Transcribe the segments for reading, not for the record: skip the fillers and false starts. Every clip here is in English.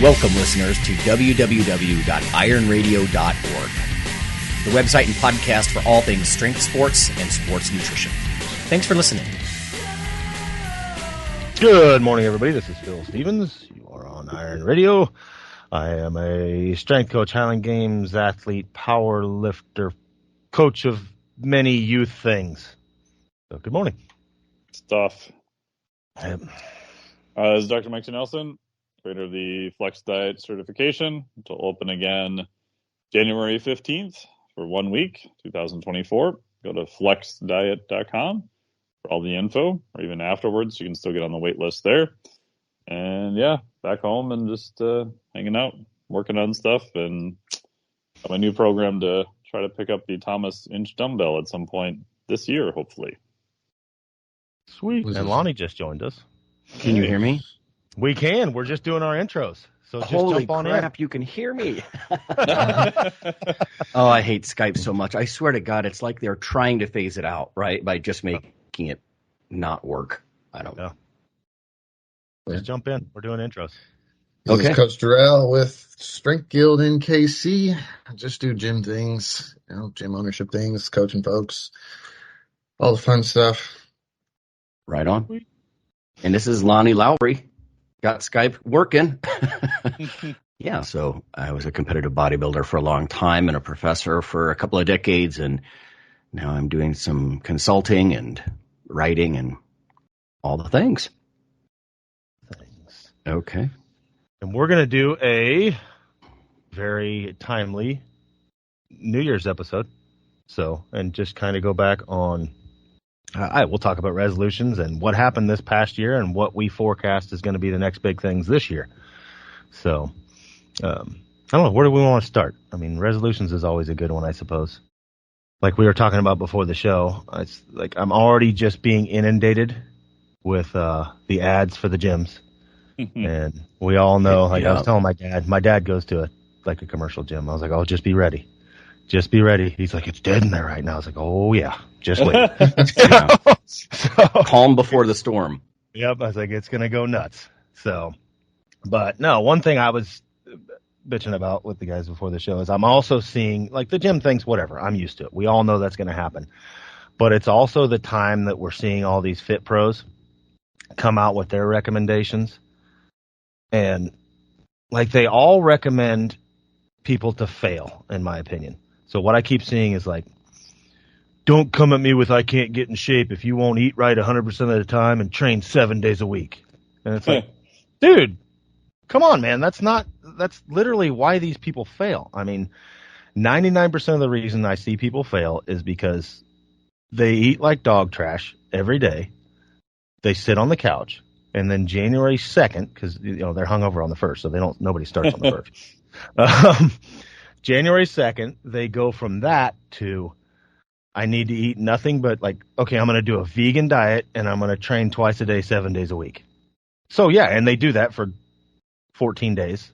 Welcome, listeners, to www.ironradio.org, the website and podcast for all things strength sports and sports nutrition. Thanks for listening. Good morning, everybody. This is Phil Stevens. You are on Iron Radio. I am a strength coach, Highland Games athlete, power lifter, coach of many youth things. So, good morning. Stuff. This is Dr. Mike Nelson, creator of the Flex Diet certification, which will open again January 15th for 1 week, 2024. Go to flexdiet.com for all the info, or even afterwards, you can still get on the wait list there. And yeah, back home and just hanging out, working on stuff, and have a new program to try to pick up the Thomas Inch dumbbell at some point this year, hopefully. Sweet. And Lonnie just joined us. Can you hear me? We can. We're just doing our intros. So just Holy jump on crap, you can hear me. Oh, I hate Skype so much. I swear to God, it's like they're trying to phase it out, right? By just making it not work. I don't know. Just jump in. We're doing intros. This is Coach Durrell with Strength Guild in KC. I just do gym things, gym ownership things, coaching folks, all the fun stuff. Right on. And this is Lonnie Lowry. Got Skype working. Yeah, so I was a competitive bodybuilder for a long time and a professor for a couple of decades, and now I'm doing some consulting and writing and all the things. Okay. And we're going to do a very timely New Year's episode. So, and just kind of go back on, we'll talk about resolutions and what happened this past year and what we forecast is going to be the next big things this year. So, I don't know, where do we want to start? I mean, resolutions is always a good one, I suppose. Like we were talking about before the show, it's like I'm already just being inundated with the ads for the gyms. And we all know, like I was telling my dad goes to a commercial gym. I was like, oh, just be ready. Just be ready. He's like, it's dead in there right now. I was like, oh, yeah, just wait. So, calm before the storm. Yep. I was like, it's going to go nuts. So, but no, one thing I was bitching about with the guys before the show is I'm also seeing, like, the gym things, whatever. I'm used to it. We all know that's going to happen. But it's also the time that we're seeing all these fit pros come out with their recommendations. And, like, they all recommend people to fail, in my opinion. So what I keep seeing is, like, don't come at me with I can't get in shape if you won't eat right 100% of the time and train 7 days a week. And it's like, dude, come on, man. That's literally why these people fail. I mean, 99% of the reason I see people fail is because they eat like dog trash every day. They sit on the couch. And then January 2nd, because they're hungover on the 1st, so nobody starts on the 1st. January 2nd, they go from that to I need to eat nothing but I'm going to do a vegan diet and I'm going to train twice a day, 7 days a week. So yeah, and they do that for 14 days,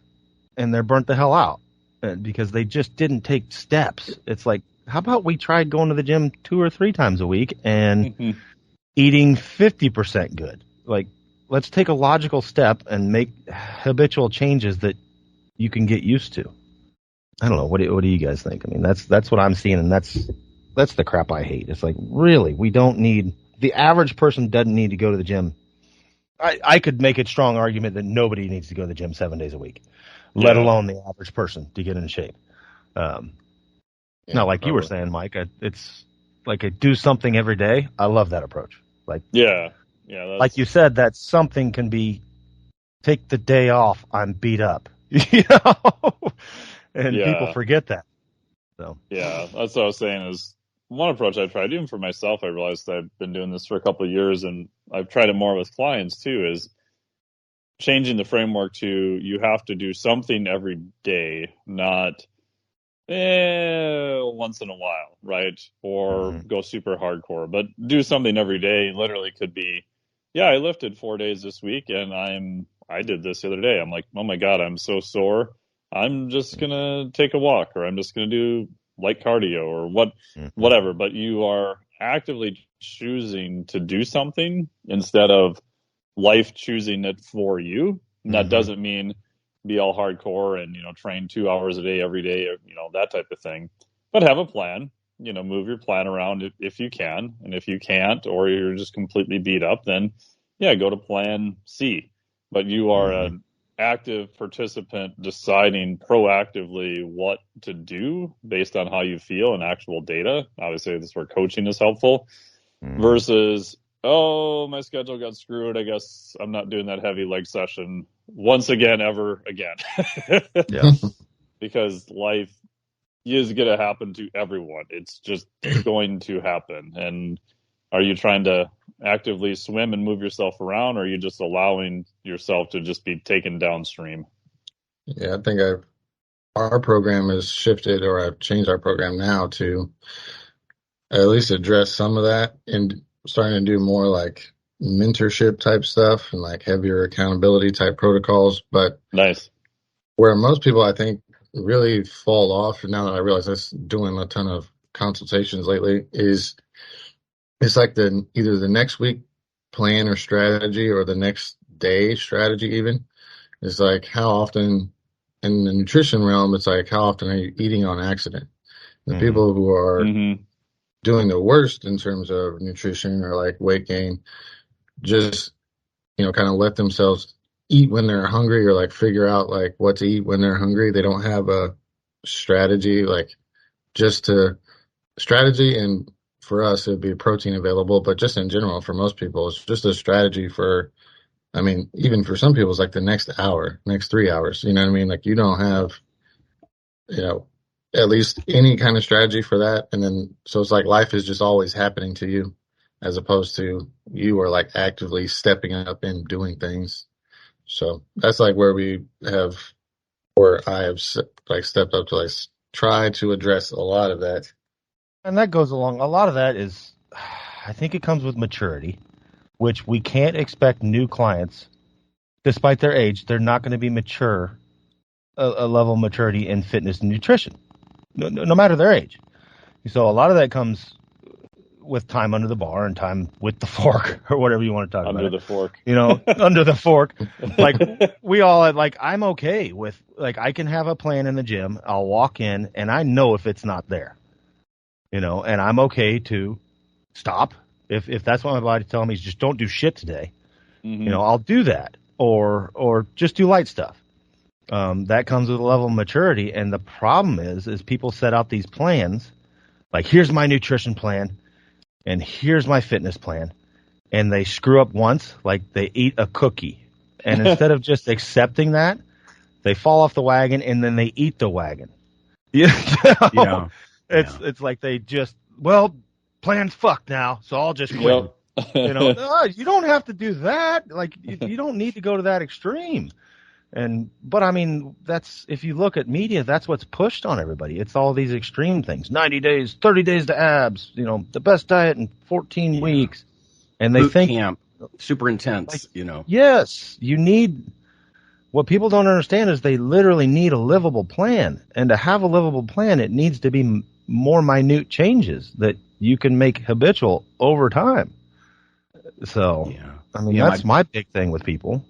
and they're burnt the hell out because they just didn't take steps. It's like, how about we tried going to the gym 2 or 3 times a week and eating 50% good? Like, let's take a logical step and make habitual changes that you can get used to. I don't know. What do you guys think? I mean, that's what I'm seeing, and that's the crap I hate. It's like, really, we don't need – the average person doesn't need to go to the gym. I could make a strong argument that nobody needs to go to the gym 7 days a week, let alone the average person to get in shape. Now, like you were saying, Mike, it's like I do something every day. I love that approach. Like, yeah, like you said, that something can be take the day off. I'm beat up, and people forget that. So yeah, that's what I was saying. Is one approach I tried, even for myself. I realized I've been doing this for a couple of years, and I've tried it more with clients too. Is changing the framework to you have to do something every day, not once in a while, right? Or go super hardcore, but do something every day. Literally could be. Yeah, I lifted 4 days this week, and I did this the other day. I'm like, oh my God, I'm so sore. I'm just going to take a walk, or I'm just going to do light cardio or whatever. But you are actively choosing to do something instead of life choosing it for you. And that doesn't mean be all hardcore and, train 2 hours a day, every day, that type of thing. But have a plan, move your plan around if you can. And if you can't, or you're just completely beat up, then go to plan C. But you are an active participant deciding proactively what to do based on how you feel and actual data. Obviously, this is where coaching is helpful versus, oh, my schedule got screwed. I guess I'm not doing that heavy leg session once again, ever again. Yeah. Because life is going to happen to everyone. It's just going to happen. And are you trying to actively swim and move yourself around, or are you just allowing yourself to just be taken downstream? Yeah, I think our program has shifted, or I've changed our program now to at least address some of that and starting to do more like mentorship type stuff and like heavier accountability type protocols. But Nice. where most people, I think, really fall off, and now that I realize that's doing a ton of consultations lately, is it's like either the next week plan or strategy or the next day strategy even. It's like how often in the nutrition realm, it's like how often are you eating on accident? The people who are doing the worst in terms of nutrition or like weight gain just, kind of let themselves eat when they're hungry or like figure out like what to eat when they're hungry. They don't have a strategy, like just to strategy. And for us, it'd be protein available, but just in general, for most people, it's just a strategy for, I mean, even for some people, it's like the next hour, next 3 hours, you know what I mean? Like you don't have, at least any kind of strategy for that. And then, so it's like life is just always happening to you as opposed to you are like actively stepping up and doing things. So that's like where I have like stepped up to like try to address a lot of that. And that goes along. A lot of that is, I think it comes with maturity, which we can't expect new clients, despite their age, they're not going to be mature, a level of maturity in fitness and nutrition, no matter their age. So a lot of that comes with time under the bar and time with the fork or whatever you want to talk about. Under the fork. Under the fork. Like we all like, I'm okay with like, I can have a plan in the gym. I'll walk in and I know if it's not there, and I'm okay to stop. If that's what my body's telling me is just don't do shit today, I'll do that or just do light stuff. That comes with a level of maturity. And the problem is people set out these plans. Like, here's my nutrition plan and here's my fitness plan. And they screw up once, like they eat a cookie. And instead of just accepting that, they fall off the wagon and then they eat the wagon. Yeah. It's like they just, plan's fucked now, so I'll just quit. Yep. No, you don't have to do that. Like, you don't need to go to that extreme. But I mean, if you look at media, that's what's pushed on everybody. It's all these extreme things. 90 days, 30 days to abs, the best diet in 14 weeks. And they think camp, super intense, Yes, you need, what people don't understand is they literally need a livable plan. And to have a livable plan, it needs to be more minute changes that you can make habitual over time. So, I mean, that's my big thing with people.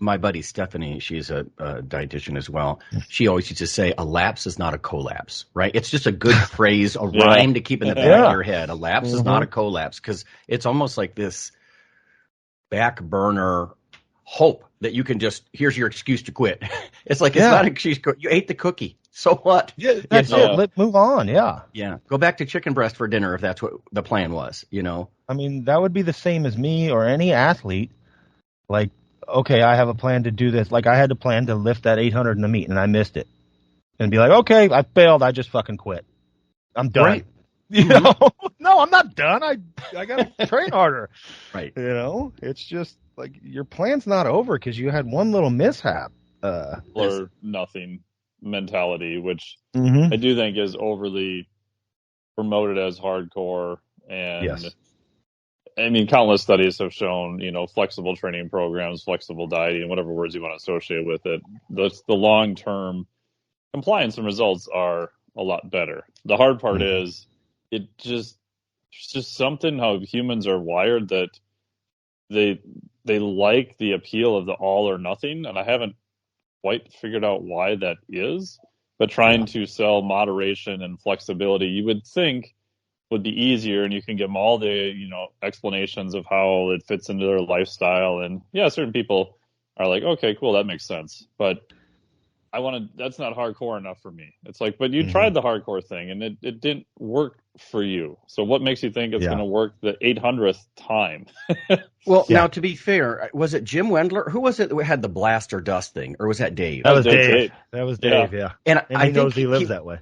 My buddy Stephanie, she's a dietitian as well. She always used to say, a lapse is not a collapse, right? It's just a good phrase, a rhyme to keep in the back of your head. A lapse is not a collapse, because it's almost like this back burner hope that you can just, here's your excuse to quit. It's like, it's not an excuse. You ate the cookie. So what? Yeah, that's it. Let's move on. Yeah. Yeah. Go back to chicken breast for dinner if that's what the plan was, I mean, that would be the same as me or any athlete. Like, okay, I have a plan to do this. Like, I had to plan to lift that 800 in the meet and I missed it. And be like, okay, I failed. I just fucking quit. I'm done. Right. No, I'm not done. I got to train harder. Right. It's just like your plan's not over because you had one little mishap. Or nothing mentality, which I do think is overly promoted as hardcore. And I mean, countless studies have shown, flexible training programs, flexible dieting, whatever words you want to associate with it, the long-term compliance and results are a lot better. The hard part is it's just something how humans are wired that they like the appeal of the all or nothing. And I haven't quite figured out why that is. But trying to sell moderation and flexibility, you would think would be easier, and you can give them all the explanations of how it fits into their lifestyle. And yeah, certain people are like, okay, cool, that makes sense. But that's not hardcore enough for me. It's like, but you tried the hardcore thing and it didn't work for you. So what makes you think it's going to work the 800th time? Well, now to be fair, was it Jim Wendler? Who was it that had the blast or dust thing? Or was that Dave? That was Dave. That was Dave, yeah. And I think he lives that way.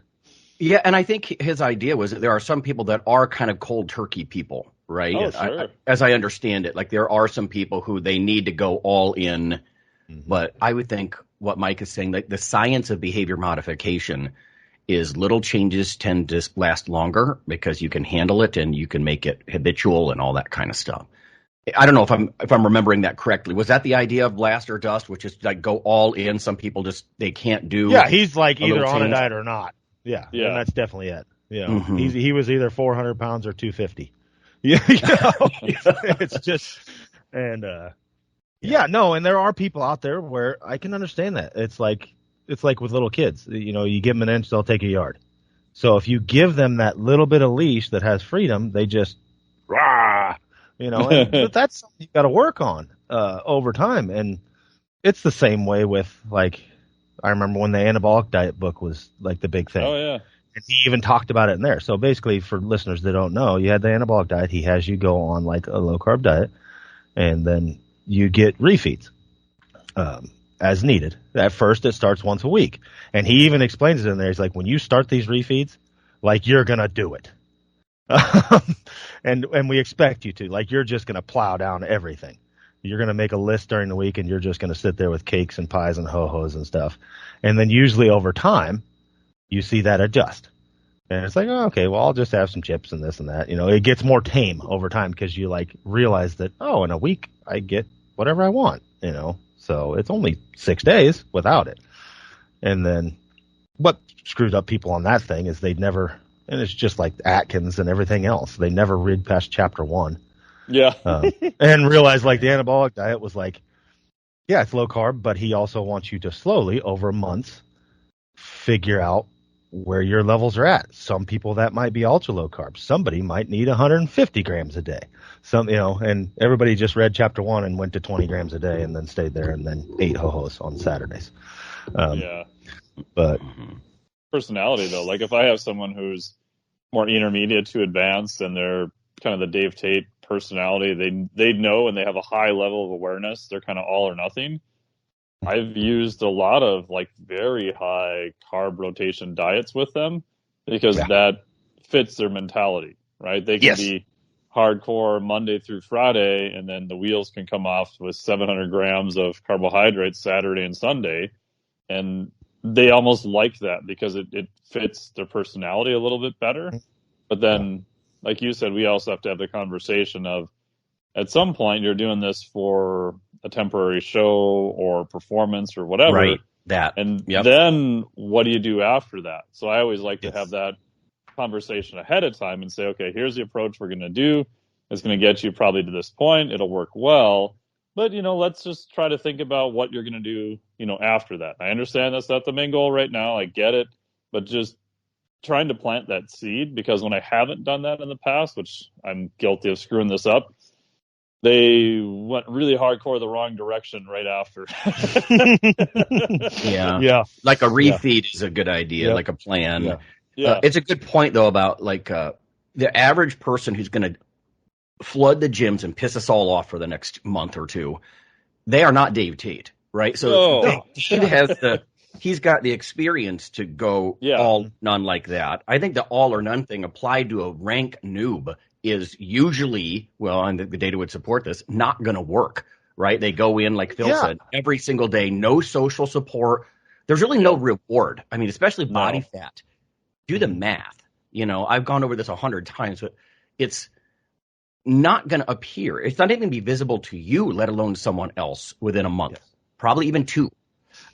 Yeah, and I think his idea was that there are some people that are kind of cold turkey people, right? Oh, sure. As I understand it, like there are some people who they need to go all in. But I would think what Mike is saying, like the science of behavior modification is little changes tend to last longer because you can handle it and you can make it habitual and all that kind of stuff. I don't know if I'm remembering that correctly. Was that the idea of blast or dust, which is like go all in? Some people they can't do. Yeah, he's like either on a diet or not. Yeah, and that's definitely it. He was either 400 pounds or 250. It's just and and there are people out there where I can understand that. It's like with little kids. You give them an inch, they'll take a yard. So if you give them that little bit of leash that has freedom, they just rah. But that's something you got to work on over time. And it's the same way with I remember when the anabolic diet book was like the big thing. Oh yeah. And he even talked about it in there. So basically, for listeners that don't know, you had the anabolic diet. He has you go on like a low carb diet, and then you get refeeds as needed. At first, it starts once a week, and he even explains it in there. He's like, when you start these refeeds, like you're gonna do it, and we expect you to. Like you're just gonna plow down everything. You're going to make a list during the week, and you're just going to sit there with cakes and pies and ho-hos and stuff. And then usually over time, you see that adjust. And it's like, oh, okay, well, I'll just have some chips and this and that. It gets more tame over time because you realize that, in a week I get whatever I want, So it's only 6 days without it. And then what screws up people on that thing is they never, and it's just like Atkins and everything else. They never read past chapter 1. Yeah. And realize the anabolic diet was it's low carb, but he also wants you to slowly over months figure out where your levels are at. Some people that might be ultra low carb. Somebody might need 150 grams a day. And everybody just read chapter 1 and went to 20 grams a day and then stayed there and then ate ho-hos on Saturdays. But personality though, like if I have someone who's more intermediate to advanced and they're kind of the Dave Tate personality, they know and they have a high level of awareness, they're kind of all or nothing. I've used a lot of very high carb rotation diets with them because that fits their mentality, right? They can be hardcore Monday through Friday, and then the wheels can come off with 700 grams of carbohydrates Saturday and Sunday. And they almost like that because it fits their personality a little bit better. But then, like you said, we also have to have the conversation of, at some point, you're doing this for a temporary show or performance or whatever. Right. Then what do you do after that? So I always like to have that conversation ahead of time and say, okay, here's the approach we're going to do. It's going to get you probably to this point. It'll work well. But, let's just try to think about what you're going to do, after that. I understand that's not the main goal right now. I get it. But just trying to plant that seed, because when I haven't done that in the past, which I'm guilty of screwing this up, they went really hardcore the wrong direction right after. Yeah. Like a refeed is a good idea, like a plan. Yeah. It's a good point, though, about the average person who's going to flood the gyms and piss us all off for the next month or two. They are not Dave Tate, right? So he's got the experience to go all none like that. I think the all or none thing applied to a rank noob is usually, and the data would support this, not going to work, right? They go in, like Phil said, every single day, no social support. There's really no reward. I mean, especially body fat. Do the math. I've gone over this 100 times, but it's not going to appear. It's not even going to be visible to you, let alone someone else within a month, probably even 2.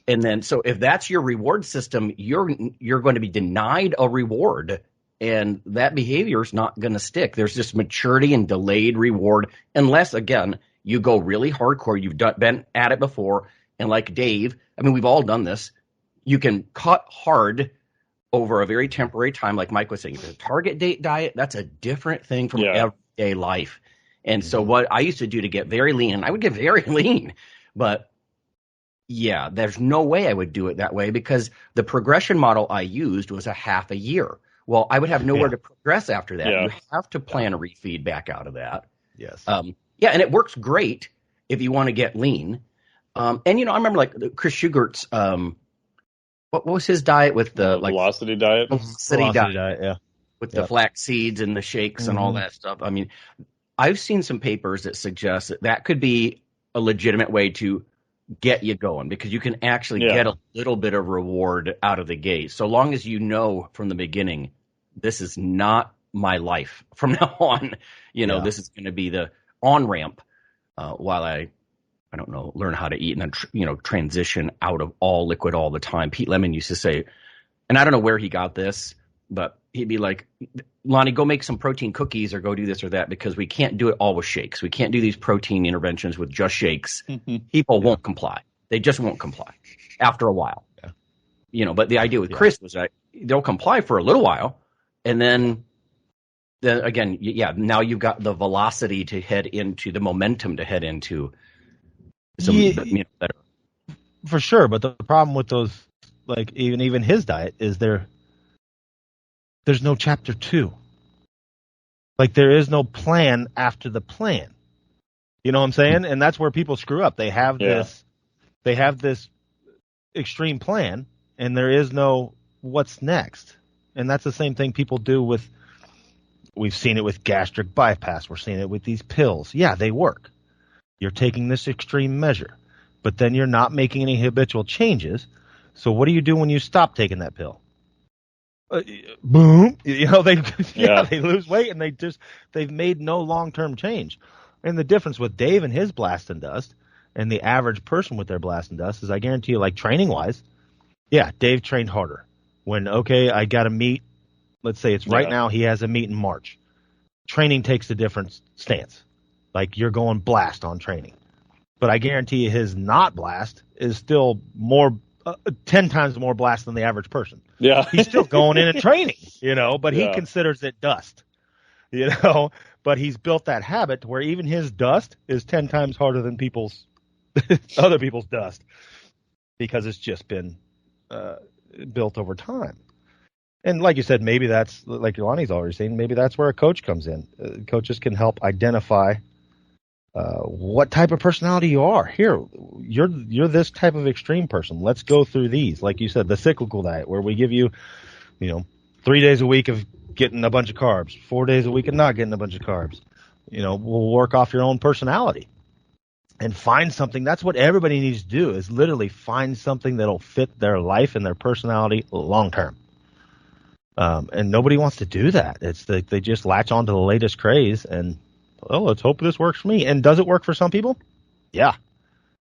And then, so if that's your reward system, you're going to be denied a reward, and that behavior is not going to stick. There's this maturity and delayed reward, unless, again, you go really hardcore. You've been at it before, And like Dave, I mean, we've all done this. You can cut hard over a very temporary time, like Mike was saying. The target date diet, that's a different thing from everyday life. And so what I used to do to get very lean, I would get very lean, but yeah, there's no way I would do it that way because the progression model I used was a half a year. Well, I would have nowhere to progress after that. You have to plan a refeed back out of that. Yes. And it works great if you want to get lean. And I remember like Chris Schugert's what was his diet with the velocity diet? Velocity diet, yeah. With the flax seeds and the shakes and all that stuff. I mean, I've seen some papers that suggest that could be a legitimate way to get you going because you can actually get a little bit of reward out of the gate. So long as you know from the beginning, this is not my life from now on. This is going to be the on-ramp while I don't know, learn how to eat and then, transition out of all liquid all the time. Pete Lemon used to say, and I don't know where he got this, but he'd be like, Lonnie, go make some protein cookies or go do this or that because we can't do it all with shakes. We can't do these protein interventions with just shakes. People won't comply. They just won't comply after a while. But the idea with Chris was that they'll comply for a little while and then again, now you've got the velocity to head into the momentum to head into some better. For sure, but the problem with those, like even his diet, is there's no chapter 2. Like there is no plan after the plan. You know what I'm saying? And that's where people screw up. They have this extreme plan, and there is no what's next. And that's the same thing people do with. We've seen it with gastric bypass. We're seeing it with these pills. Yeah, they work. You're taking this extreme measure, but then you're not making any habitual changes. So what do you do when you stop taking that pill? Boom. They lose weight and they've made no long-term change. And the difference with Dave and his blast and dust and the average person with their blast and dust is I guarantee you, like training-wise, Dave trained harder. When, I got to meet, let's say it's right now he has a meet in March. Training takes a different stance. Like you're going blast on training. But I guarantee you his not blast is still more 10 times more blast than the average person. Yeah. He's still going in and training, but he considers it dust, but he's built that habit where even his dust is 10 times harder than other people's dust because it's just been built over time. And like you said, maybe that's, like Lonnie's already saying, maybe that's where a coach comes in. Coaches can help identify what type of personality you are. Here, you're this type of extreme person. Let's go through these. Like you said, the cyclical diet, where we give you, 3 days a week of getting a bunch of carbs, 4 days a week of not getting a bunch of carbs. We'll work off your own personality and find something. That's what everybody needs to do, is literally find something that'll fit their life and their personality long term. And nobody wants to do that. It's they just latch on to the latest craze and, let's hope this works for me. And does it work for some people? Yeah.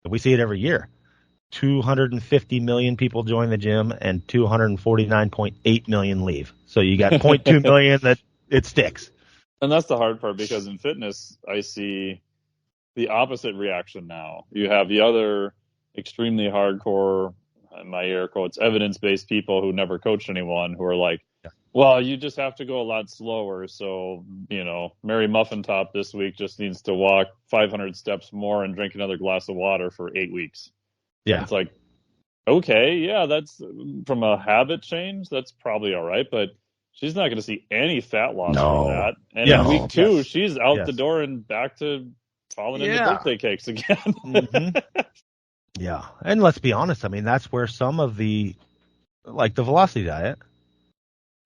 We see it every year. 250 million people join the gym and 249.8 million leave. So you got 0.2 million that it sticks. And that's the hard part, because in fitness, I see the opposite reaction now. You have the other extremely hardcore, in my air quotes, evidence-based people who never coached anyone, who are like, well, you just have to go a lot slower. So, Mary Muffin Top this week just needs to walk 500 steps more and drink another glass of water for 8 weeks. Yeah. And it's like, okay, that's from a habit change. That's probably all right. But she's not going to see any fat loss from that. And in week 2, she's out the door and back to falling into birthday cakes again. Mm-hmm. Yeah. And let's be honest. I mean, that's where some of the velocity diet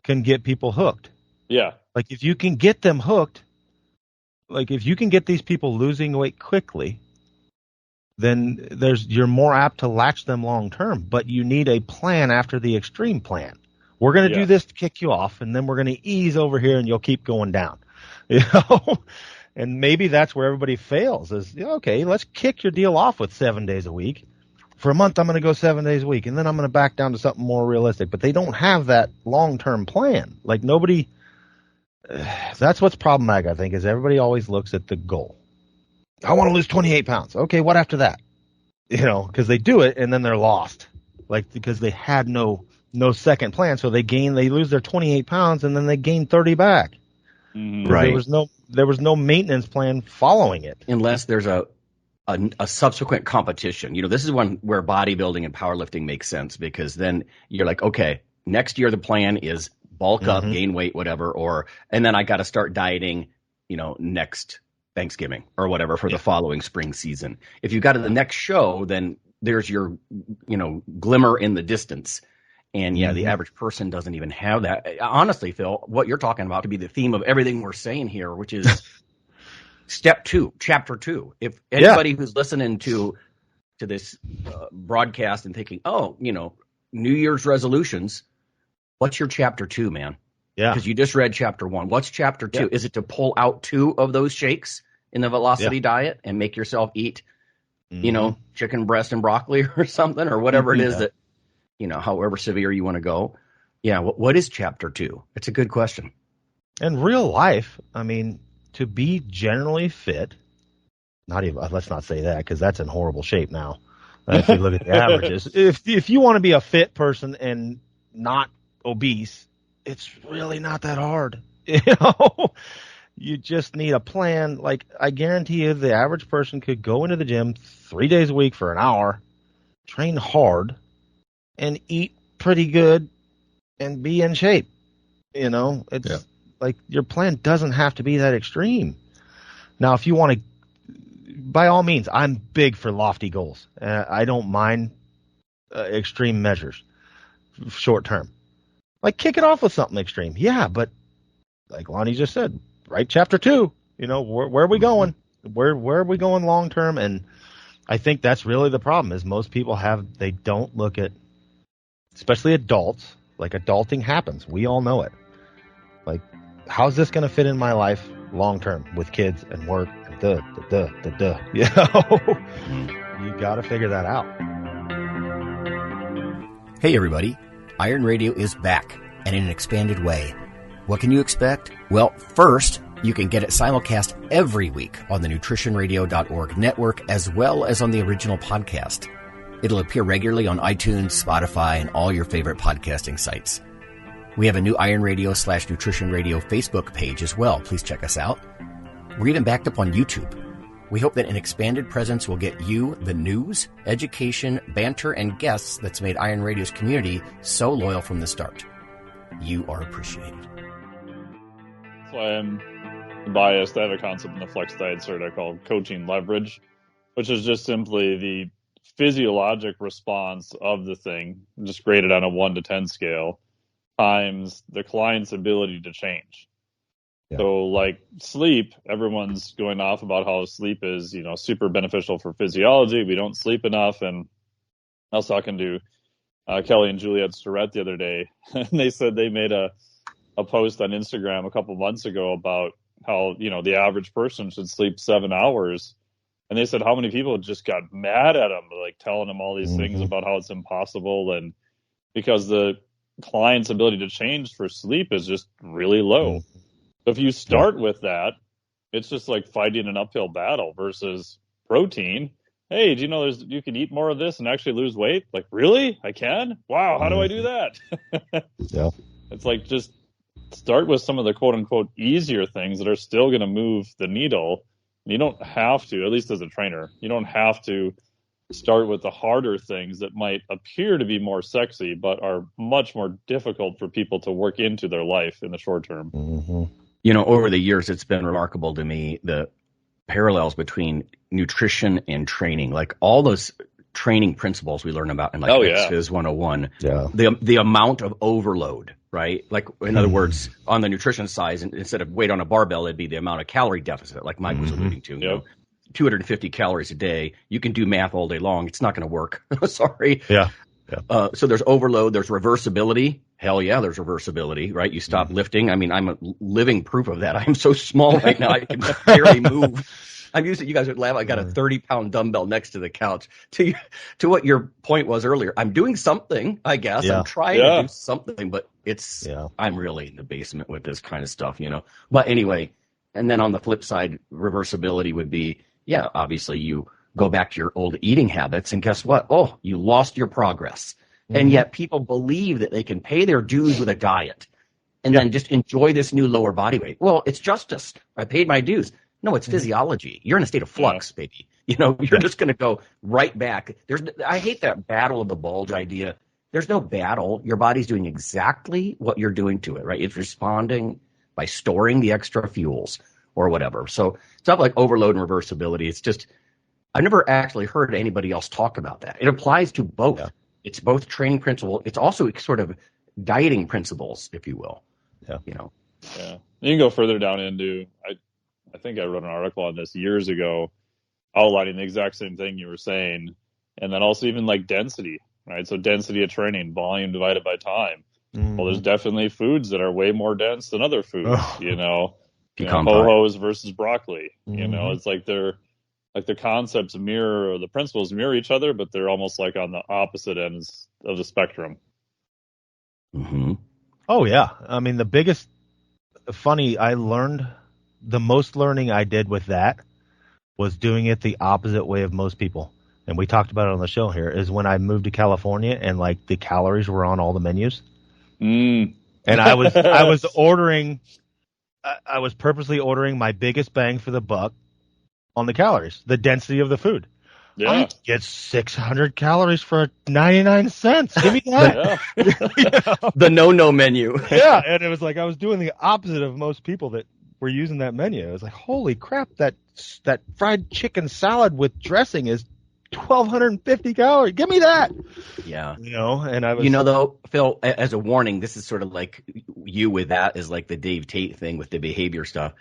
can get people hooked. Yeah. Like if you can get them hooked, like if you can get these people losing weight quickly, then you're more apt to latch them long term. But you need a plan after the extreme plan. We're going to do this to kick you off, and then we're going to ease over here, and you'll keep going down. And maybe that's where everybody fails. Is okay, let's kick your deal off with 7 days a week. For a month, I'm going to go 7 days a week, and then I'm going to back down to something more realistic. But they don't have that long-term plan. Like nobody – that's what's problematic, I think, is everybody always looks at the goal. I want to lose 28 pounds. Okay, what after that? because they do it and then they're lost, like because they had no second plan. So they lose their 28 pounds and then they gain 30 back. Mm-hmm. Right. There was no maintenance plan following it. Unless there's a subsequent competition. This is one where bodybuilding and powerlifting makes sense, because then you're like, okay, next year the plan is bulk up, gain weight, whatever, and then I got to start dieting, next Thanksgiving or whatever for the following spring season. If you got to the next show, then there's your, glimmer in the distance. And the average person doesn't even have that. Honestly, Phil, what you're talking about could be the theme of everything we're saying here, which is chapter 2. If anybody who's listening to this broadcast and thinking, oh, New Year's resolutions, what's your chapter 2, man? Yeah. Because you just read chapter 1. What's chapter 2? Yeah. Is it to pull out 2 of those shakes in the velocity diet and make yourself eat, chicken breast and broccoli or something, or whatever it is that, however severe you want to go. Yeah. What is chapter 2? It's a good question. In real life, I mean, to be generally fit, let's not say that, because that's in horrible shape now. If you look at the averages, if you want to be a fit person and not obese, it's really not that hard. You just need a plan. Like, I guarantee you, the average person could go into the gym 3 days a week for an hour, train hard, and eat pretty good and be in shape. It's like, your plan doesn't have to be that extreme. Now, if you want to, by all means, I'm big for lofty goals. I don't mind extreme measures, short term. Like, kick it off with something extreme. Yeah, but like Lonnie just said, right? Chapter 2, where are we going? Where are we going long term? And I think that's really the problem, is most people they don't look at, especially adults, like, adulting happens. We all know it. Like, how's this going to fit in my life long term with kids and work and you got to figure that out. Hey everybody, Iron Radio is back, and in an expanded way. What can you expect? Well, first, you can get it simulcast every week on the nutritionradio.org network, as well as on the original podcast. It'll appear regularly on iTunes, Spotify, and all your favorite podcasting sites. We have a new Iron Radio / Nutrition Radio Facebook page as well. Please check us out. We're even backed up on YouTube. We hope that an expanded presence will get you the news, education, banter, and guests that's made Iron Radio's community so loyal from the start. You are appreciated. That's why I'm biased. I have a concept in the Flex Diet Certa called coaching leverage, which is just simply the physiologic response of the thing, just graded on a 1 to 10 scale, times the client's ability to change. Yeah. So, like sleep, everyone's going off about how sleep is, super beneficial for physiology. We don't sleep enough. And I was talking to Kelly and Juliet Surrett the other day, and they said they made a post on Instagram a couple months ago about how, the average person should sleep 7 hours. And they said how many people just got mad at them, like telling them all these things about how it's impossible. And because the client's ability to change for sleep is just really low. So if you start with that, it's just like fighting an uphill battle versus protein. Hey, do you know you can eat more of this and actually lose weight? Like, really? I can? Wow, how do I do that? Yeah. It's like, just start with some of the quote unquote easier things that are still going to move the needle. You don't have to, at least as a trainer, you don't have to start with the harder things that might appear to be more sexy, but are much more difficult for people to work into their life in the short term. Mm-hmm. Over the years, it's been remarkable to me, the parallels between nutrition and training, like all those training principles we learn about in Phys 101. Yeah. The amount of overload, right? Like, in other words, on the nutrition side, instead of weight on a barbell, it'd be the amount of calorie deficit, like Mike was alluding to. Yep. 250 calories a day. You can do math all day long. It's not going to work. Sorry. Yeah. So there's overload. There's reversibility. Hell yeah, there's reversibility, right? You stop lifting. I mean, I'm a living proof of that. I'm so small right now, I can barely move. I'm used to, you guys would laugh, I got a 30-pound dumbbell next to the couch. To what your point was earlier, I'm doing something, I guess. Yeah. I'm trying to do something, but I'm really in the basement with this kind of stuff, But anyway, and then on the flip side, reversibility would be, obviously you go back to your old eating habits. And guess what? Oh, you lost your progress. Mm-hmm. And yet people believe that they can pay their dues with a diet and then just enjoy this new lower body weight. Well, it's justice. I paid my dues. No, it's physiology. You're in a state of flux, baby. You're just going to go right back. I hate that battle of the bulge idea. There's no battle. Your body's doing exactly what you're doing to it, right? It's responding by storing the extra fuels or whatever. So it's not like overload and reversibility. It's just, I've never actually heard anybody else talk about that. It applies to both. Yeah. It's both training principle. It's also sort of dieting principles, if you will. Yeah. Yeah. You can go further down into, I think I wrote an article on this years ago outlining the exact same thing you were saying. And then also even like density, right? So density of training, volume divided by time. Mm. Well, there's definitely foods that are way more dense than other foods, ho-hos versus broccoli. Mm-hmm. It's like the concepts mirror, or the principles mirror each other, but they're almost like on the opposite ends of the spectrum. Mm-hmm. Oh yeah. I mean, the most learning I did with that was doing it the opposite way of most people. And we talked about it on the show here, is when I moved to California and like the calories were on all the menus. Mm. And I was purposely ordering my biggest bang for the buck on the calories, the density of the food. Yeah. I get 600 calories for 99 cents. Give me that. The no menu. Yeah. And it was like, I was doing the opposite of most people that were using that menu. It was like, holy crap, that fried chicken salad with dressing is 1,250 calories. Give me that. Yeah. And I was. Though, Phil, as a warning, this is sort of like you with that is like the Dave Tate thing with the behavior stuff.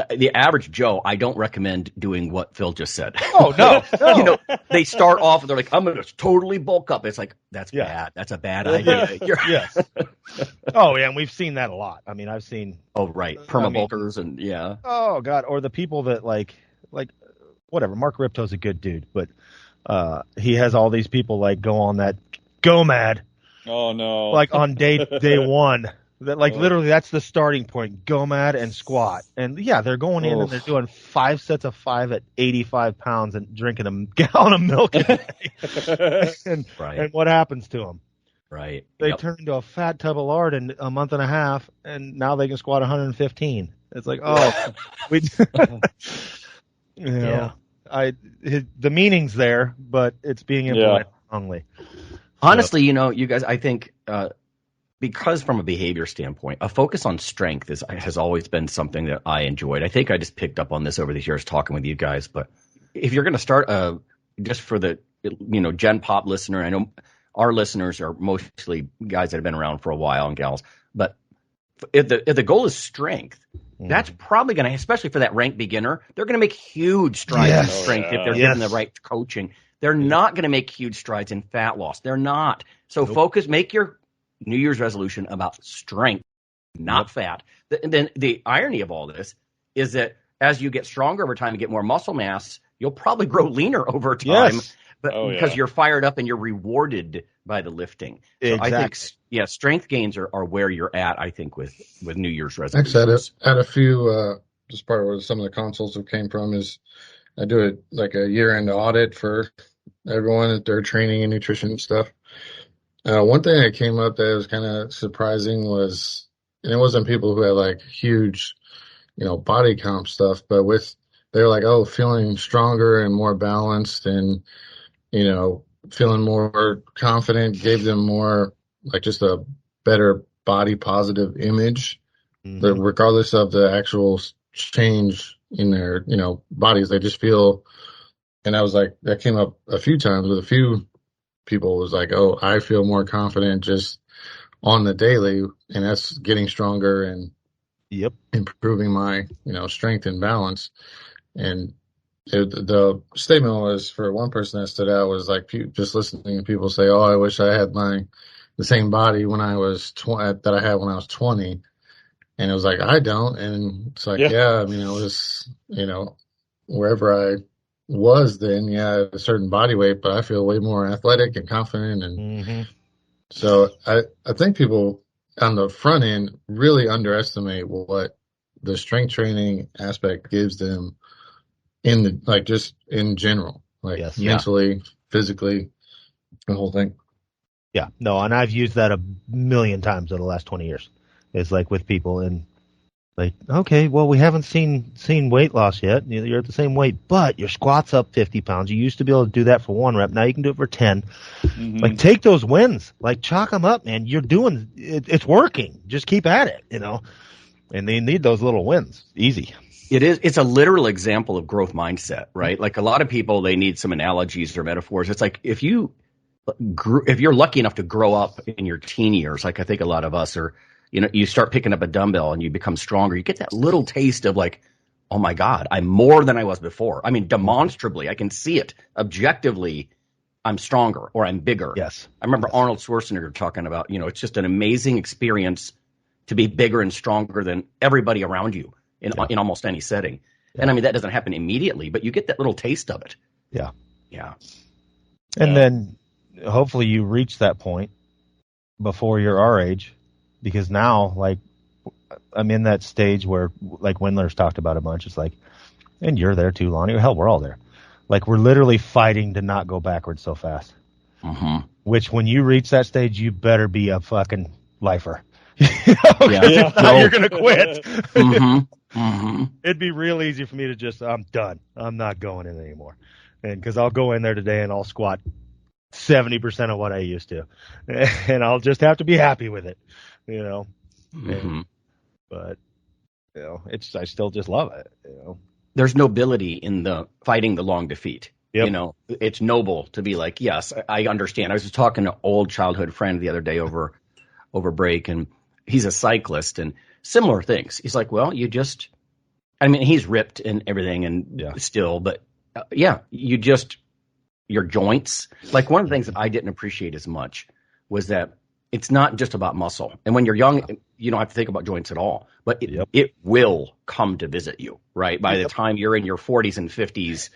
The average Joe, I don't recommend doing what Phil just said. Oh, no. They start off and they're like, I'm going to totally bulk up. It's like, that's bad. That's a bad idea. Yes. Oh, yeah, and we've seen that a lot. I mean, I've seen. Oh, right. Perma-bulkers and, yeah. Oh, God. Or the people that, like whatever. Mark Ripto's a good dude, but he has all these people, like, go on that GOMAD. Oh, no. Like, on day one. That literally that's the starting point, GOMAD and squat. And yeah, they're going in and they're doing 5 sets of 5 at 85 pounds and drinking a gallon of milk a day. And what happens to them? Right. They turn into a fat tub of lard in a month and a half, and now they can squat 115. It's like, the meaning's there, but it's being implemented wrongly. Honestly, you guys, I think because from a behavior standpoint, a focus on strength has always been something that I enjoyed. I think I just picked up on this over the years talking with you guys. But if you're going to start just for the Gen Pop listener, I know our listeners are mostly guys that have been around for a while and gals. But if the goal is strength, that's probably going to, especially for that ranked beginner, they're going to make huge strides in strength if they're given the right coaching. They're not going to make huge strides in fat loss. They're not. So focus, make your New Year's resolution about strength, not fat. And then the irony of all this is that as you get stronger over time and get more muscle mass, you'll probably grow leaner over time. Yes. But because you're fired up and you're rewarded by the lifting. So exactly. I think, strength gains are where you're at, I think, with New Year's resolutions. Actually, I had a few, just part of where some of the consults have came from is I do it like a year-end audit for everyone at their training and nutrition and stuff. One thing that came up that was kind of surprising was, and it wasn't people who had like huge, body comp stuff, but they're like, feeling stronger and more balanced and, feeling more confident, gave them more like just a better body positive image, regardless of the actual change in their, bodies. They just feel, and I was like, that came up a few times with a few people was like, I feel more confident just on the daily, and that's getting stronger and improving my, strength and balance. And the statement was, for one person that stood out, was like just listening to people say, I wish I had the same body when I was that I had when I was 20. And it was like, I don't. And it's like, I mean, it was, wherever I was then, a certain body weight, but I feel way more athletic and confident. And so I think people on the front end really underestimate what the strength training aspect gives them just in general. like Yes. mentally, physically, the whole thing. Yeah, no, and I've used that a million times in the last 20 years. It's like with people and like, okay, well, we haven't seen weight loss yet. You're at the same weight, but your squat's up 50 pounds. You used to be able to do that for 1 rep. Now you can do it for 10. Mm-hmm. Like, take those wins. Like, chalk them up, man. You're doing it. It's working. Just keep at it, And they need those little wins. Easy. It is. It's a literal example of growth mindset, right? Like a lot of people, they need some analogies or metaphors. It's like if you're lucky enough to grow up in your teen years, like I think a lot of us are, you start picking up a dumbbell and you become stronger. You get that little taste of like, oh my God, I'm more than I was before. I mean, demonstrably, I can see it objectively. I'm stronger or I'm bigger. Yes. I remember Arnold Schwarzenegger talking about, it's just an amazing experience to be bigger and stronger than everybody around you in almost any setting. Yeah. And I mean, that doesn't happen immediately, but you get that little taste of it. Yeah. Yeah. And then hopefully you reach that point before you're our age, because now, like, I'm in that stage where, like, Windler's talked about a bunch. It's like, and you're there too, Lonnie. Hell, we're all there. Like, we're literally fighting to not go backwards so fast. Mm-hmm. Which, when you reach that stage, you better be a fucking lifer. If not, you're going to quit. Mm-hmm. Mm-hmm. It'd be real easy for me to just, I'm done. I'm not going in anymore. And because I'll go in there today and I'll squat 70% of what I used to. And I'll just have to be happy with it, Mm-hmm. And, but, I still just love it, There's nobility in the fighting the long defeat. Yep. It's noble to be like, yes, I understand. I was just talking to an old childhood friend the other day over break, and he's a cyclist and similar things. He's like, well, he's ripped and everything and still, but your joints. Like one of the things that I didn't appreciate as much was that it's not just about muscle. And when you're young, you don't have to think about joints at all, but it will come to visit you, right? By the time you're in your 40s and 50s,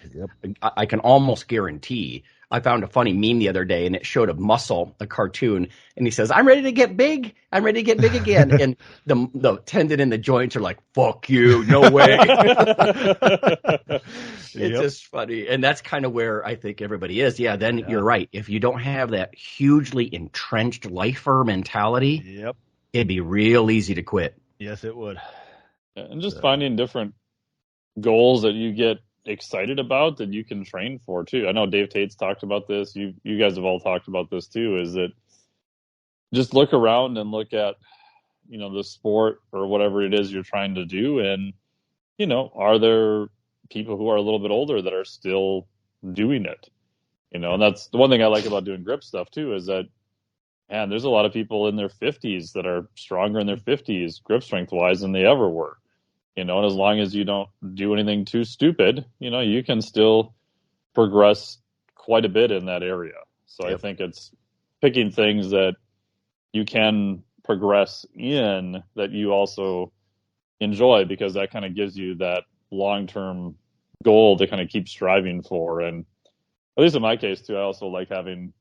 I can almost guarantee. I found a funny meme the other day, and it showed a cartoon, and he says, I'm ready to get big. I'm ready to get big again. And the tendon in the joints are like, fuck you, no way. It's just funny. And that's kind of where I think everybody is. Yeah, then you're right. If you don't have that hugely entrenched lifer mentality, it'd be real easy to quit. Yes, it would. And just finding different goals that you get excited about that you can train for too. I know Dave Tate's talked about this. You guys have all talked about this too, is that just look around and look at, the sport or whatever it is you're trying to do. And, are there people who are a little bit older that are still doing it? And that's the one thing I like about doing grip stuff too, is that, man, there's a lot of people in their 50s that are stronger in their 50s grip strength wise than they ever were. And as long as you don't do anything too stupid, you can still progress quite a bit in that area. So I think it's picking things that you can progress in that you also enjoy, because that kind of gives you that long-term goal to kind of keep striving for. And at least in my case too, I also like having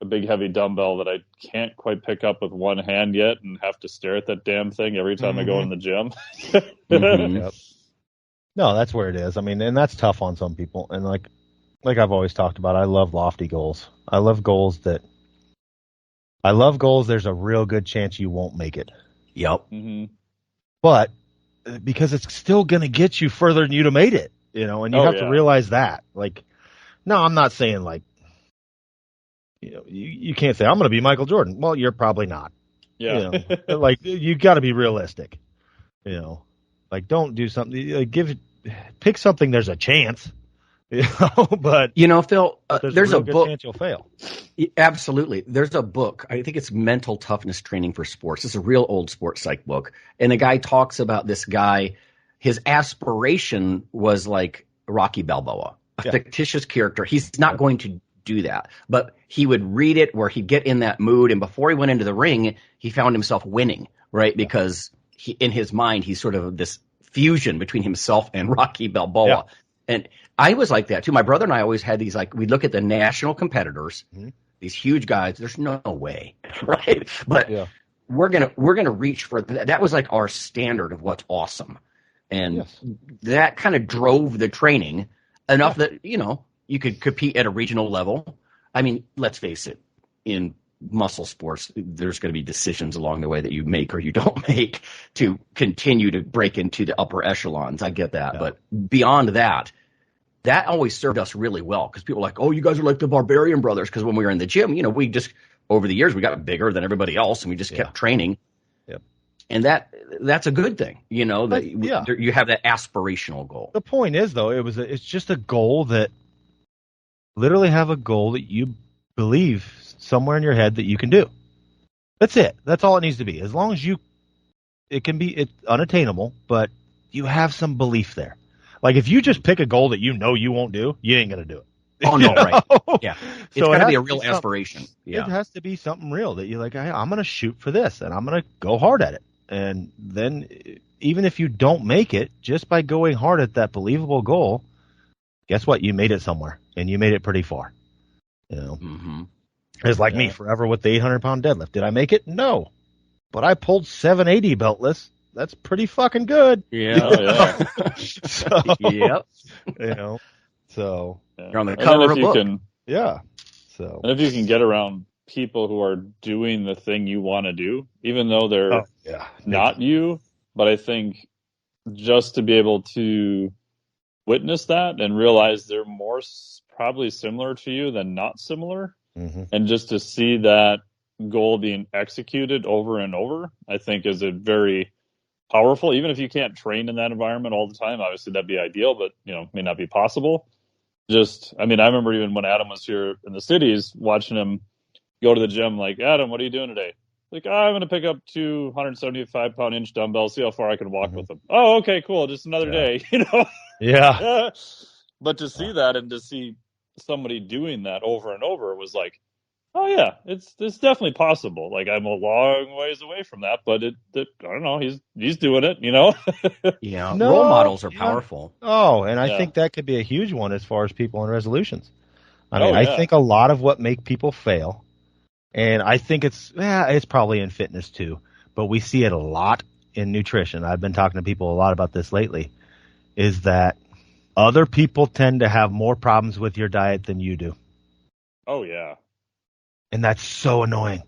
a big heavy dumbbell that I can't quite pick up with one hand yet and have to stare at that damn thing every time I go in the gym. No, that's where it is. I mean, and that's tough on some people. And like I've always talked about, I love lofty goals. I love goals there's a real good chance you won't make it. Yep. Mm-hmm. But because it's still going to get you further than you'd have made it, and you have to realize that. Like, no, I'm not saying like, you can't say I'm going to be Michael Jordan. Well, you're probably not. Yeah. Like you got to be realistic. Like don't do something. Like pick something. There's a chance. But Phil, there's a book. Chance you'll fail. Absolutely. There's a book. I think it's Mental Toughness Training for Sports. It's a real old sports psych book, and the guy talks about this guy. His aspiration was like Rocky Balboa, a fictitious character. He's not going to do that, but he would read it where he'd get in that mood, and before he went into the ring, he found himself winning, right? Because in his mind, he's sort of this fusion between himself and Rocky Balboa. And I was like that too. My brother and I always had these, like, we'd look at the national competitors, these huge guys. There's no way, right? But we're gonna reach for that. That was like our standard of what's awesome, and that kind of drove the training enough that you could compete at a regional level. I mean, let's face it, in muscle sports, there's going to be decisions along the way that you make or you don't make to continue to break into the upper echelons. I get that. Yeah. But beyond that, that always served us really well because people are like, oh, you guys are like the Barbarian Brothers. Because when we were in the gym, you know, we just, over the years, we got bigger than everybody else and we just kept training. Yep. And that's a good thing, you know, that you have that aspirational goal. The point is, though, it's just a goal that literally have a goal that you believe somewhere in your head that you can do. That's it. That's all it needs to be. As long as it's unattainable, but you have some belief there. Like if you just pick a goal that you know you won't do, you ain't going to do it. Oh, no, right. Yeah. It's got to be a real aspiration. Yeah. It has to be something real that you're like, I'm going to shoot for this and I'm going to go hard at it. And then even if you don't make it, just by going hard at that believable goal, guess what? You made it somewhere and you made it pretty far. You know, It's like me forever with the 800-pound deadlift. Did I make it? No. But I pulled 780 beltless. That's pretty fucking good. Yeah. So, yep. You know, so you're on the cover of a book. So, and if you can get around people who are doing the thing you want to do, even though they're not you, but I think just to be able to witness that and realize they're more probably similar to you than not similar, and just to see that goal being executed over and over, I think is a very powerful. Even if you can't train in that environment all the time, obviously that'd be ideal, but may not be possible. I remember even when Adam was here in the cities, watching him go to the gym, like, Adam, what are you doing today? Like, I'm going to pick up 275-pound inch dumbbells, see how far I can walk with them. Oh, okay, cool. Just another day, Yeah. But to see that and to see somebody doing that over and over was like, oh yeah, it's definitely possible. Like I'm a long ways away from that, but I don't know, he's doing it, Yeah, role models are powerful. Oh, and I think that could be a huge one as far as people and resolutions. I think a lot of what make people fail, and I think it's probably in fitness too, but we see it a lot in nutrition. I've been talking to people a lot about this lately, is that other people tend to have more problems with your diet than you do. Oh yeah. And that's so annoying.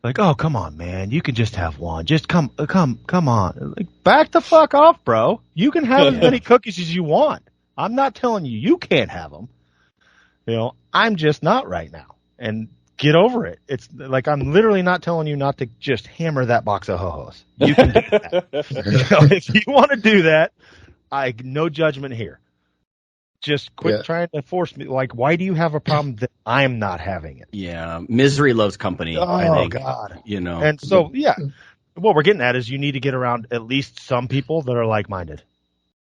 Like, oh, come on, man. You can just have one. Just come on. Like, back the fuck off, bro. You can have as many cookies as you want. I'm not telling you can't have them. I'm just not right now. And get over it. It's like I'm literally not telling you not to just hammer that box of ho-hos. You can do that. If you want to do that, no judgment here. Just quit trying to force me. Like, why do you have a problem that I'm not having it? Yeah, misery loves company. I think, God, And so, what we're getting at is you need to get around at least some people that are like-minded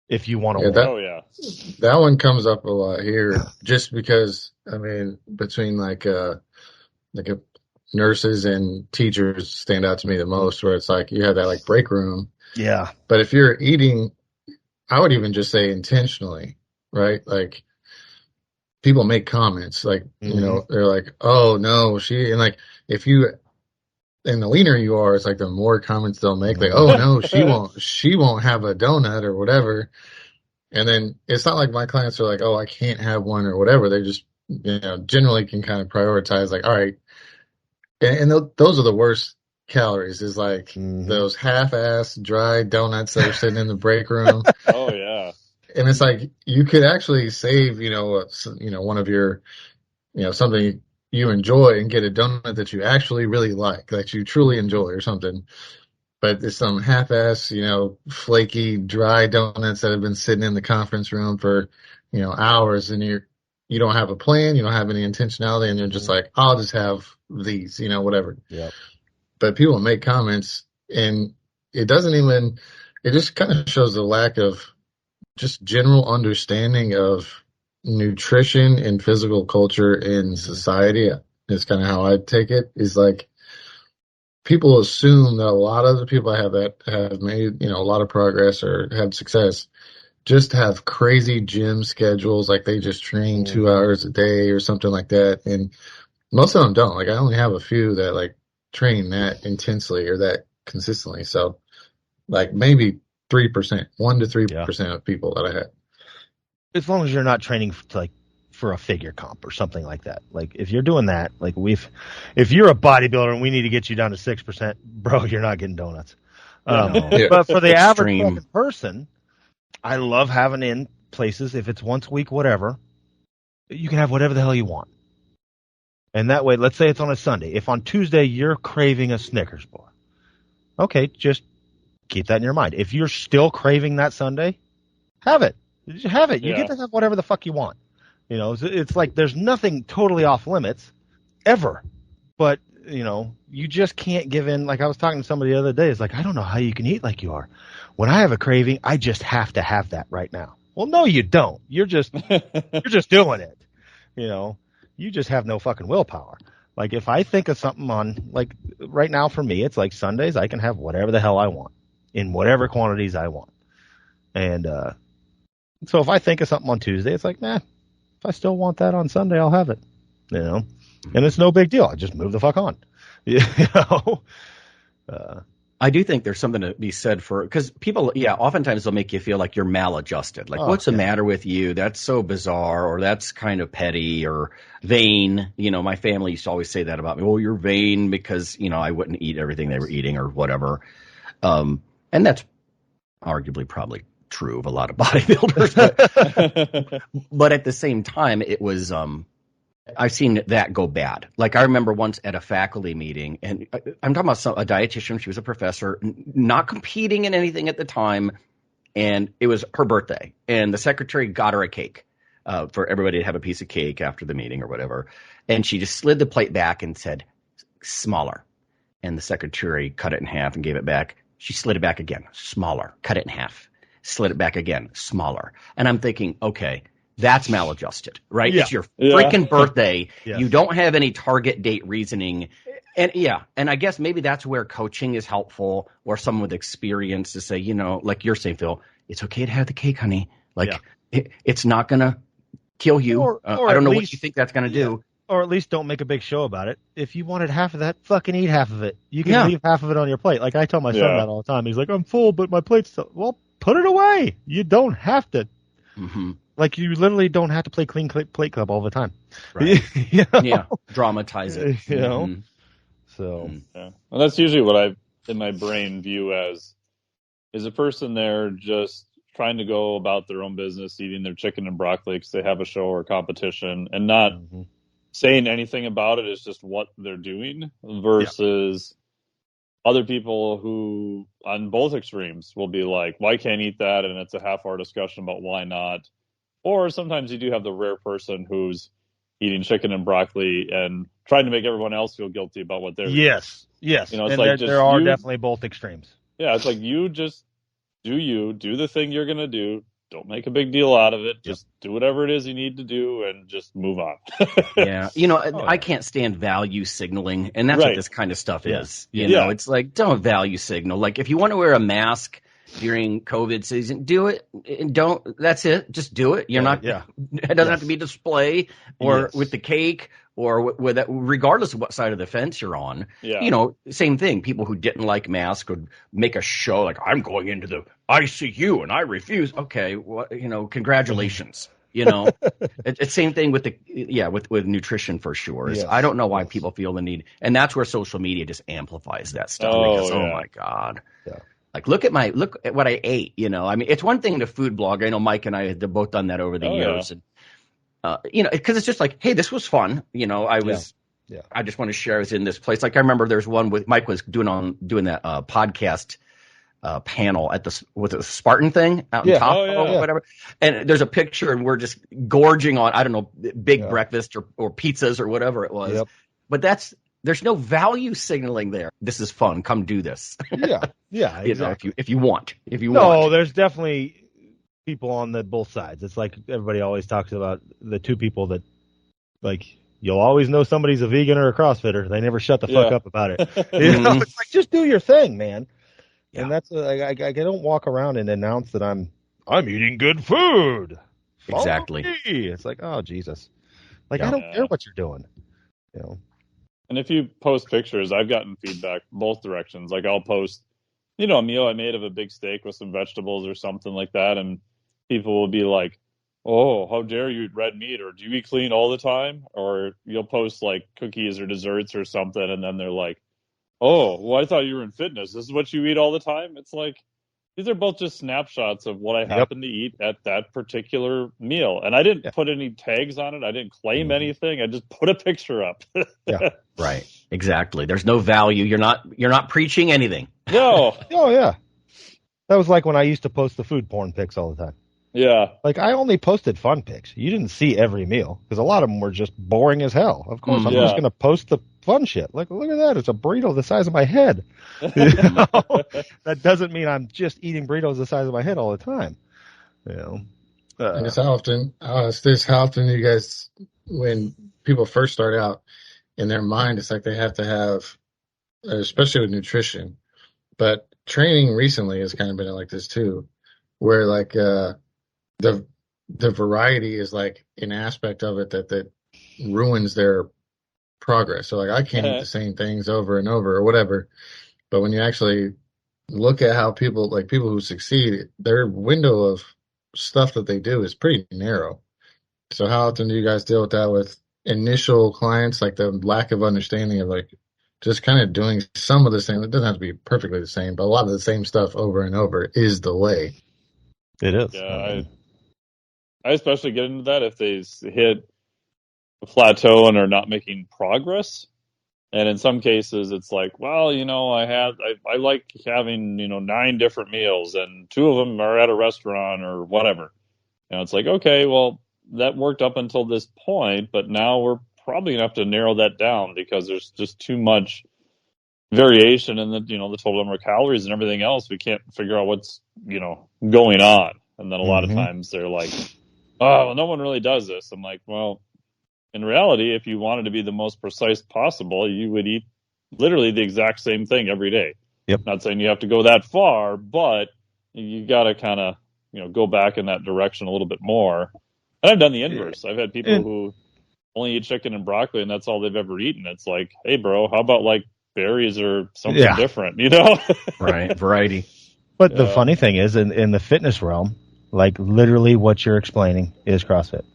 if you want to win. That one comes up a lot here, just because between like nurses and teachers stand out to me the most, where it's like you have that like break room. Yeah, but if you're eating, I would even just say intentionally. Right? Like people make comments like, they're like, oh no, and like, if you, and the leaner you are, it's like the more comments they'll make, like, oh no, she won't have a donut or whatever. And then it's not like my clients are like, oh, I can't have one or whatever. They just, generally can kind of prioritize like, all right. And those are the worst calories, is like those half-assed dry donuts that are sitting in the break room. Oh yeah. And it's like you could actually save, one of your, something you enjoy and get a donut that you actually really like, that you truly enjoy or something. But it's some half-ass, flaky, dry donuts that have been sitting in the conference room for, hours, and you don't have a plan, you don't have any intentionality, and you're just like, I'll just have these, whatever. Yeah. But people make comments, and it just kind of shows the lack of just general understanding of nutrition and physical culture in society. Is kind of how I take it. Is like people assume that a lot of the people that have made a lot of progress or had success just have crazy gym schedules, like they just train 2 hours a day or something like that, and most of them don't. Like I only have a few that like train that intensely or that consistently. So like maybe 3%, 1 to 3% of people that I had. As long as you're not training to like for a figure comp or something like that. Like if you're doing that, like if you're a bodybuilder and we need to get you down to 6%, bro, you're not getting donuts. But for the average fucking person, I love having in places, if it's once a week, whatever, you can have whatever the hell you want. And that way, let's say it's on a Sunday. If on Tuesday you're craving a Snickers bar, okay, just keep that in your mind. If you're still craving that Sunday, have it. Just have it. You get to have whatever the fuck you want. You know, it's like there's nothing totally off limits ever. But, you know, you just can't give in. Like I was talking to somebody the other day. It's like, I don't know how you can eat like you are. When I have a craving, I just have to have that right now. Well, no, you don't. You're just doing it. You know, you just have no fucking willpower. Like if I think of something on, like right now for me, it's like Sundays, I can have whatever the hell I want in whatever quantities I want. And so if I think of something on Tuesday, it's like, if I still want that on Sunday, I'll have it. You know, and it's no big deal. I just move the fuck on. You know. I do think there's something to be said for, because people, oftentimes they'll make you feel like you're maladjusted. Like, what's the matter with you? That's so bizarre, or that's kind of petty or vain. You know, my family used to always say that about me. Well, you're vain because, you know, I wouldn't eat everything they were eating or whatever. And that's arguably probably true of a lot of bodybuilders. But at the same time, it was, I've seen that go bad. Like I remember once at a faculty meeting, and I'm talking about a dietitian. She was a professor, not competing in anything at the time, and it was her birthday. And the secretary got her a cake for everybody to have a piece of cake after the meeting or whatever. And she just slid the plate back and said, "Smaller." And the secretary cut it in half and gave it back. She slid it back again, smaller, cut it in half, slid it back again, smaller. And I'm thinking, okay, that's maladjusted, right? Yeah. It's your freaking birthday. Yes. You don't have any target date reasoning. And and I guess maybe that's where coaching is helpful, or someone with experience to say, you know, like you're saying, Phil, it's okay to have the cake, honey. Like it's not going to kill you. Or I don't know what you think that's going to do. Or at least don't make a big show about it. If you wanted half of that, fucking eat half of it. You can leave half of it on your plate. Like I tell my son that all the time. He's like, I'm full, but my plate's still. Well, put it away. You don't have to. Mm-hmm. Like you literally don't have to play clean plate club all the time. Right. You know? Yeah. Dramatize it. You know? So. Yeah. Well, that's usually what I, in my brain, view as, is a person there just trying to go about their own business, eating their chicken and broccoli because they have a show or competition, and not saying anything about it. It's just what they're doing versus other people who, on both extremes, will be like, well, I can't eat that, and it's a half-hour discussion about why not. Or sometimes you do have the rare person who's eating chicken and broccoli and trying to make everyone else feel guilty about what they're doing. Yes. You know, it's and like there are definitely both extremes. Yeah, it's like you just do the thing you're going to do. Don't make a big deal out of it. Just do whatever it is you need to do and just move on. Yeah. You know, I can't stand value signaling, and that's what this kind of stuff is. You know, it's like, don't value signal. Like if you want to wear a mask during COVID season, do it. That's it. Just do it. You're not, it doesn't have to be display or with the cake or with that, regardless of what side of the fence you're on. You know, same thing. People who didn't like masks would make a show like, I'm going into the ICU and I refuse. Okay. Well, you know, congratulations. You know, it's same thing with with nutrition for sure. I don't know why people feel the need. And that's where social media just amplifies that stuff. Oh my God. Yeah. Like, look at what I ate, you know. I mean, it's one thing to food blog. I know Mike and I have both done that over the years. And, you know, because it's just like, hey, this was fun. You know, I just want to share I was in this place. Like, I remember there's one with Mike was doing that podcast panel at with the Spartan thing out in Tahoe or whatever. And there's a picture and we're just gorging on, I don't know, big breakfast or pizzas or whatever it was. Yep. But there's no value signaling there. This is fun. Come do this. Yeah, exactly. You know, if you want. No, there's definitely people on both sides. It's like everybody always talks about the two people that, like, you'll always know somebody's a vegan or a CrossFitter. They never shut the fuck up about it. You know, it's like, just do your thing, man. Yeah. And that's I don't walk around and announce that I'm eating good food. Exactly. It's like, oh Jesus, like I don't care what you're doing, you know. And if you post pictures, I've gotten feedback both directions. Like I'll post, you know, a meal I made of a big steak with some vegetables or something like that, and people will be like, oh, how dare you eat red meat, or do you eat clean all the time? Or you'll post like cookies or desserts or something, and then they're like, oh, well, I thought you were in fitness. This is what you eat all the time? It's like, these are both just snapshots of what I happen to eat at that particular meal. And I didn't put any tags on it. I didn't claim anything. I just put a picture up. Yeah. Right. Exactly. There's no value. You're not preaching anything. No. Oh, yeah. That was like when I used to post the food porn pics all the time. Yeah. Like, I only posted fun pics. You didn't see every meal because a lot of them were just boring as hell. Of course, I'm just going to post the fun shit. Like, look at that. It's a burrito the size of my head. That doesn't mean I'm just eating burritos the size of my head all the time. And it's how often you guys, when people first start out in their mind, it's like they have to have, especially with nutrition, but training recently has kind of been like this too, where like, the variety is like an aspect of it that ruins their progress. So like I can't eat the same things over and over or whatever. But when you actually look at how people who succeed, their window of stuff that they do is pretty narrow. So how often do you guys deal with that with initial clients, like the lack of understanding of like just kind of doing some of the same? It doesn't have to be perfectly the same, but a lot of the same stuff over and over is the way. It is. Yeah, I especially get into that if they hit a plateau and are not making progress. And in some cases, it's like, well, I like having, 9 different meals and 2 of them are at a restaurant or whatever. It's like, okay, well, that worked up until this point, but now we're probably going to have to narrow that down because there's just too much variation in the total number of calories and everything else. We can't figure out what's, going on. And then a lot of times they're like, oh, well, no one really does this. I'm like, well, in reality, if you wanted to be the most precise possible, you would eat literally the exact same thing every day. Yep. Not saying you have to go that far, but you got to kind of, go back in that direction a little bit more. And I've done the inverse. I've had people who only eat chicken and broccoli and that's all they've ever eaten. It's like, hey, bro, how about like berries or something different, Right. Variety. But the funny thing is in the fitness realm, like literally what you're explaining is CrossFit.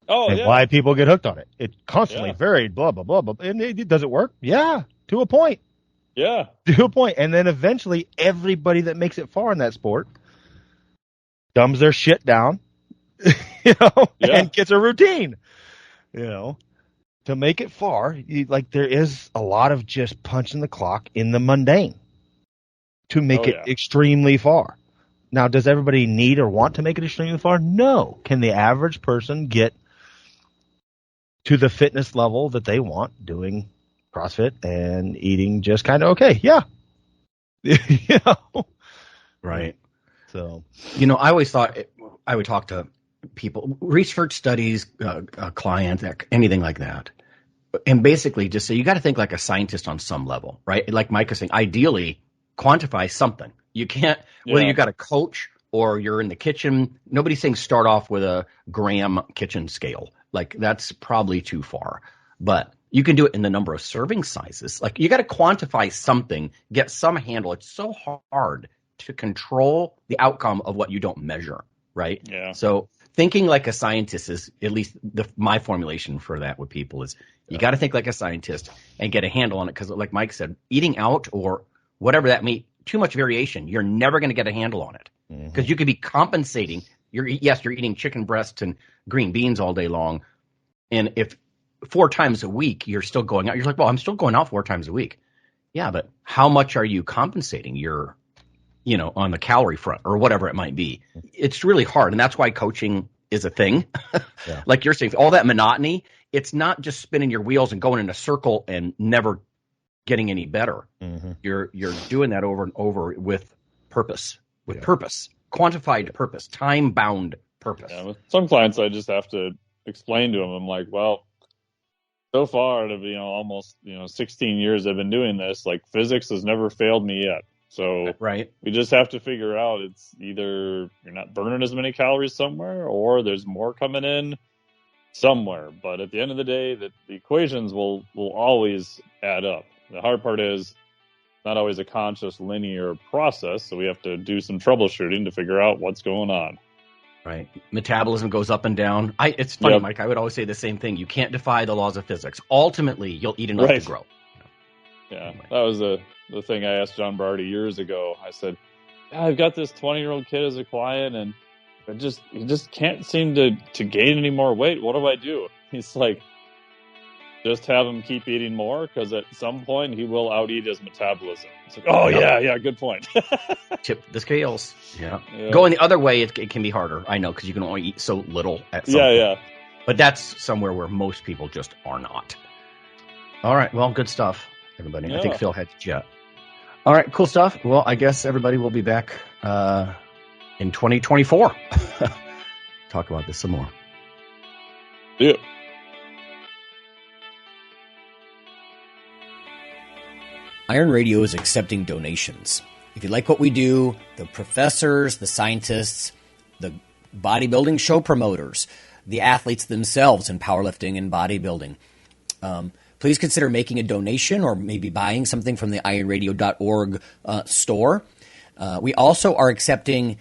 Oh, and why people get hooked on it. It constantly varied, blah, blah, blah, blah. And does it work? Yeah, to a point. Yeah. To a point. And then eventually everybody that makes it far in that sport dumbs their shit down, and gets a routine, to make it far. There is a lot of just punching the clock in the mundane to make it extremely far. Now, does everybody need or want to make it extremely far? No. Can the average person get to the fitness level that they want doing CrossFit and eating just kind of okay? Yeah. Right. So, I always thought I would talk to people, research studies, a client, anything like that. And basically just say, you got to think like a scientist on some level, right? Like Mike is saying, ideally quantify something. You can't, whether you got a coach or you're in the kitchen, nobody's saying start off with a gram kitchen scale. Like that's probably too far, but you can do it in the number of serving sizes. Like you got to quantify something, get some handle. It's so hard to control the outcome of what you don't measure, right? Yeah. So thinking like a scientist is at least my formulation for that with people is you got to think like a scientist and get a handle on it. Because like Mike said, eating out or whatever that may, too much variation, you're never going to get a handle on it. Because you could be compensating. You're eating chicken breasts and green beans all day long. And if 4 times a week you're still going out, you're like, well, I'm still going out 4 times a week. Yeah, but how much are you compensating your, on the calorie front or whatever it might be? It's really hard. And that's why coaching is a thing. Like you're saying, all that monotony, it's not just spinning your wheels and going in a circle and never getting any better. You're doing that over and over with purpose, purpose, quantified purpose, time-bound purpose. Yeah, with some clients, I just have to explain to them. I'm like, well, so far, almost 16 years I've been doing this. Like physics has never failed me yet. So we just have to figure out it's either you're not burning as many calories somewhere, or there's more coming in somewhere. But at the end of the day, the equations will always add up. The hard part is not always a conscious linear process, so we have to do some troubleshooting to figure out what's going on. Right. Metabolism goes up and down. It's funny, Mike. I would always say the same thing. You can't defy the laws of physics. Ultimately, you'll eat enough to grow. Yeah, anyway. That was the thing I asked John Barty years ago. I said, I've got this 20-year-old kid as a client, and he just can't seem to gain any more weight. What do I do? He's like, just have him keep eating more, because at some point he will out-eat his metabolism. It's like, yeah, good point. Tip the scales. Yeah. Going the other way, it can be harder. I know, because you can only eat so little at some point. Yeah. But that's somewhere where most people just are not. All right. Well, good stuff, everybody. Yeah. I think Phil had to jet. All right. Cool stuff. Well, I guess everybody will be back in 2024. Talk about this some more. Yeah. Iron Radio is accepting donations. If you like what we do, the professors, the scientists, the bodybuilding show promoters, the athletes themselves in powerlifting and bodybuilding, please consider making a donation or maybe buying something from the ironradio.org store. We also are accepting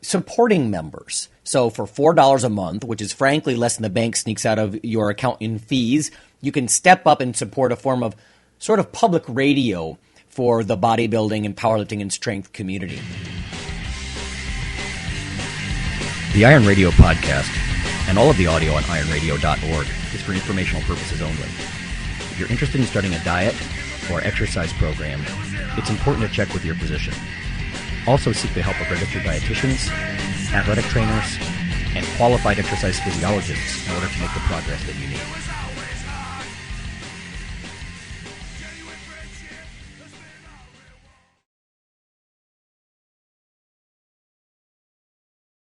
supporting members. So for $4 a month, which is frankly less than the bank sneaks out of your account in fees, you can step up and support a form of sort of public radio for the bodybuilding and powerlifting and strength community. The Iron Radio podcast and all of the audio on ironradio.org is for informational purposes only. If you're interested in starting a diet or exercise program, it's important to check with your physician. Also seek the help of registered dietitians, athletic trainers, and qualified exercise physiologists in order to make the progress that you need.